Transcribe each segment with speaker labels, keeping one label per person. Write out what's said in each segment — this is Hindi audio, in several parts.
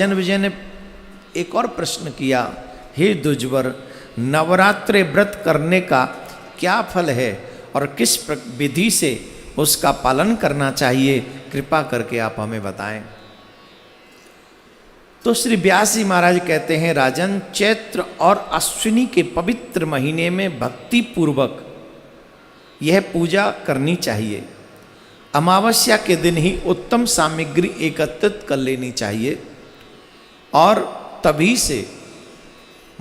Speaker 1: राजन विजय ने एक और प्रश्न किया, हे द्विजवर, नवरात्रि व्रत करने का क्या फल है और किस विधि से उसका पालन करना चाहिए, कृपा करके आप हमें बताएं। तो श्री व्यास जी महाराज कहते हैं, राजन, चैत्र और अश्विनी के पवित्र महीने में भक्ति पूर्वक यह पूजा करनी चाहिए। अमावस्या के दिन ही उत्तम सामग्री एकत्रित कर लेनी चाहिए और तभी से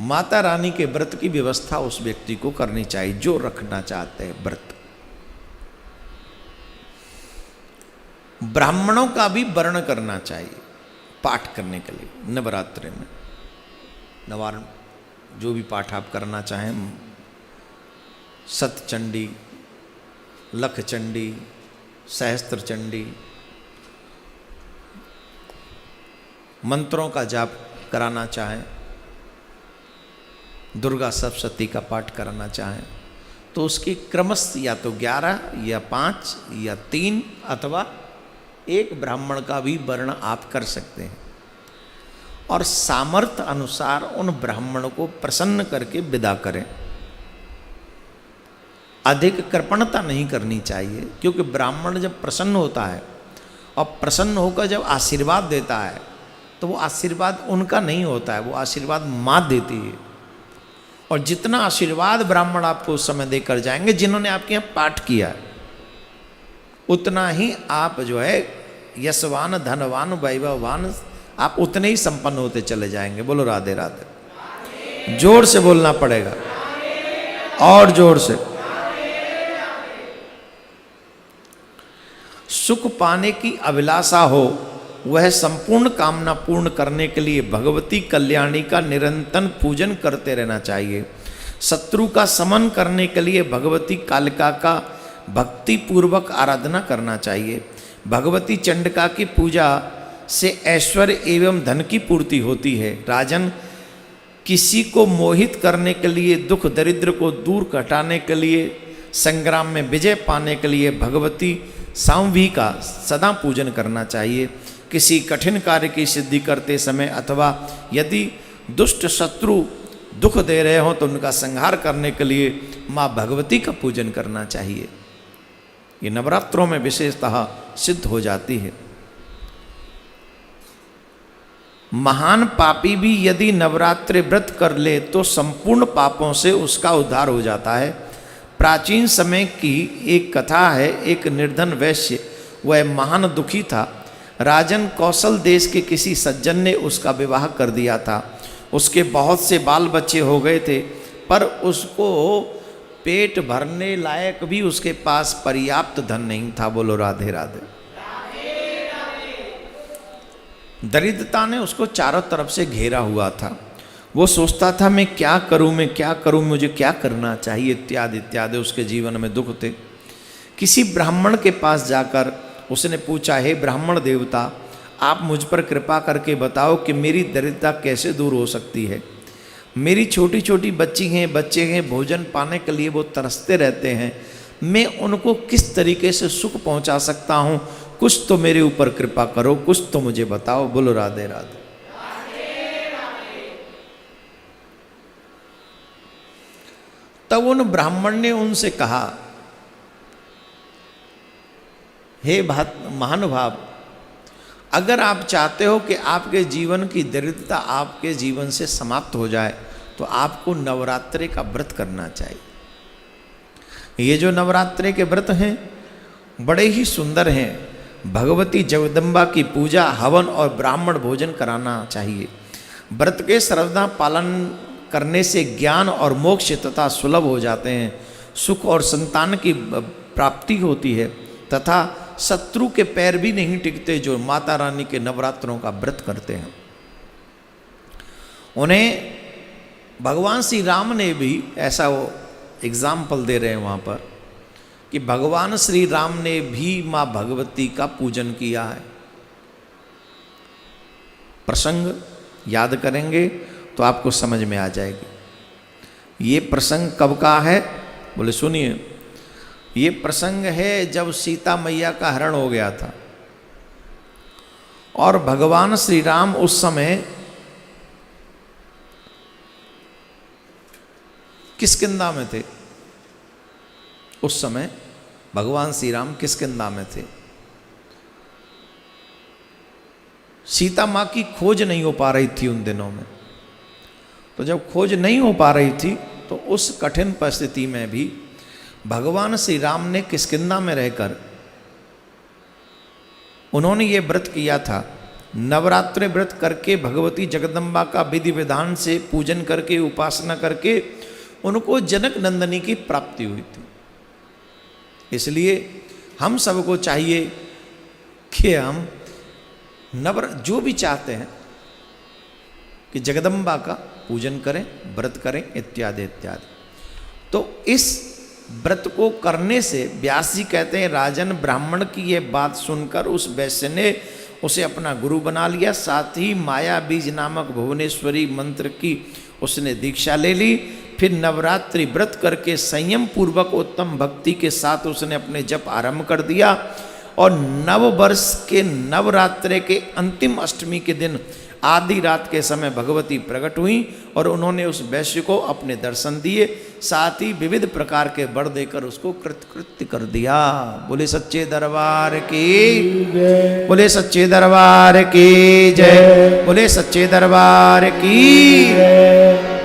Speaker 1: माता रानी के व्रत की व्यवस्था उस व्यक्ति को करनी चाहिए जो रखना चाहते हैं व्रत। ब्राह्मणों का भी वर्ण करना चाहिए पाठ करने के लिए नवरात्रि में। नवारण जो भी पाठ आप करना चाहें, सतचंडी, लखचंडी, सहस्त्र चंडी, मंत्रों का जाप कराना चाहें, दुर्गा सप्तशती का पाठ कराना चाहें, तो उसकी क्रमश या तो 11 या 5 या 3 अथवा एक ब्राह्मण का भी वर्ण आप कर सकते हैं और सामर्थ्य अनुसार उन ब्राह्मण को प्रसन्न करके विदा करें। अधिक कृपणता नहीं करनी चाहिए, क्योंकि ब्राह्मण जब प्रसन्न होता है और प्रसन्न होकर जब आशीर्वाद देता है तो वो आशीर्वाद उनका नहीं होता है, वो आशीर्वाद माँ देती है। और जितना आशीर्वाद ब्राह्मण आपको उस समय देकर जाएंगे जिन्होंने आपके यहाँ पाठ किया है, उतना ही आप जो है यशवान, धनवान, वैभववान, आप उतने ही संपन्न होते चले जाएंगे। बोलो राधे राधे। जोर से बोलना पड़ेगा और जोर से। सुख पाने की अभिलाषा हो, वह संपूर्ण कामना पूर्ण करने के लिए भगवती कल्याणी का निरंतर पूजन करते रहना चाहिए। शत्रु का समन करने के लिए भगवती कालिका का भक्ति पूर्वक आराधना करना चाहिए। भगवती चंडिका की पूजा से ऐश्वर्य एवं धन की पूर्ति होती है। राजन, किसी को मोहित करने के लिए, दुख दरिद्र को दूर हटाने के लिए, संग्राम में विजय पाने के लिए भगवती सांवी का सदा पूजन करना चाहिए। किसी कठिन कार्य की सिद्धि करते समय अथवा यदि दुष्ट शत्रु दुख दे रहे हों तो उनका संहार करने के लिए माँ भगवती का पूजन करना चाहिए। ये नवरात्रों में विशेषतः सिद्ध हो जाती है। महान पापी भी यदि नवरात्रि व्रत कर ले तो संपूर्ण पापों से उसका उद्धार हो जाता है। प्राचीन समय की एक कथा है, एक निर्धन वैश्य, वह महान दुखी था। राजन, कौशल देश के किसी सज्जन ने उसका विवाह कर दिया था। उसके बहुत से बाल बच्चे हो गए थे, पर उसको पेट भरने लायक भी उसके पास पर्याप्त धन नहीं था। बोलो राधे राधे। दरिद्रता ने उसको चारों तरफ से घेरा हुआ था। वो सोचता था मैं क्या करूं, मैं क्या करूं, मुझे क्या करना चाहिए, इत्यादि इत्यादि उसके जीवन में दुख थे। किसी ब्राह्मण के पास जाकर उसने पूछा, हे ब्राह्मण देवता, आप मुझ पर कृपा करके बताओ कि मेरी दरिद्रता कैसे दूर हो सकती है। मेरी छोटी छोटी बच्ची हैं, बच्चे हैं, भोजन पाने के लिए वो तरसते रहते हैं। मैं उनको किस तरीके से सुख पहुंचा सकता हूं? कुछ तो मेरे ऊपर कृपा करो, कुछ तो मुझे बताओ। बोलो राधे राधे। तब उन ब्राह्मण ने उनसे कहा, हे महानुभाव, अगर आप चाहते हो कि आपके जीवन की दरिद्रता आपके जीवन से समाप्त हो जाए तो आपको नवरात्रि का व्रत करना चाहिए। ये जो नवरात्रि के व्रत हैं बड़े ही सुंदर हैं। भगवती जगदम्बा की पूजा, हवन और ब्राह्मण भोजन कराना चाहिए। व्रत के सर्वदा पालन करने से ज्ञान और मोक्ष तथा सुलभ हो जाते हैं। सुख और संतान की प्राप्ति होती है तथा शत्रु के पैर भी नहीं टिकते जो माता रानी के नवरात्रों का व्रत करते हैं। उन्हें भगवान श्री राम ने भी ऐसा वो एग्जाम्पल दे रहे हैं वहाँ पर कि भगवान श्री राम ने भी माँ भगवती का पूजन किया है। प्रसंग याद करेंगे तो आपको समझ में आ जाएगी। ये प्रसंग कब का है? बोले सुनिए, ये प्रसंग है जब सीता मैया का हरण हो गया था और भगवान श्री राम उस समय किष्किंधा में थे। उस समय भगवान श्री राम किष्किंधा में थे। सीता माँ की खोज नहीं हो पा रही थी उन दिनों में। तो जब खोज नहीं हो पा रही थी तो उस कठिन परिस्थिति में भी भगवान श्री राम ने किष्किंधा में रहकर उन्होंने ये व्रत किया था। नवरात्रि व्रत करके भगवती जगदम्बा का विधि विधान से पूजन करके उपासना करके उनको जनक नंदनी की प्राप्ति हुई थी। इसलिए हम सबको चाहिए कि हम जो भी चाहते हैं कि जगदम्बा का पूजन करें, व्रत करें, इत्यादि इत्यादि। तो इस व्रत को करने से व्यास जी कहते हैं राजन ब्राह्मण की ये बात सुनकर उस वैश्य ने उसे अपना गुरु बना लिया। साथ ही माया बीज नामक भुवनेश्वरी मंत्र की उसने दीक्षा ले ली। फिर नवरात्रि व्रत करके संयम पूर्वक उत्तम भक्ति के साथ उसने अपने जप आरंभ कर दिया। और नव वर्ष के नवरात्रि के अंतिम अष्टमी के दिन आधी रात के समय भगवती प्रकट हुई और उन्होंने उस वैश्य को अपने दर्शन दिए। साथ ही विविध प्रकार के वर देकर उसको कृतकृत्य कर दिया। बोले सच्चे दरबार की बोले सच्चे दरबार की जय। बोले सच्चे दरबार की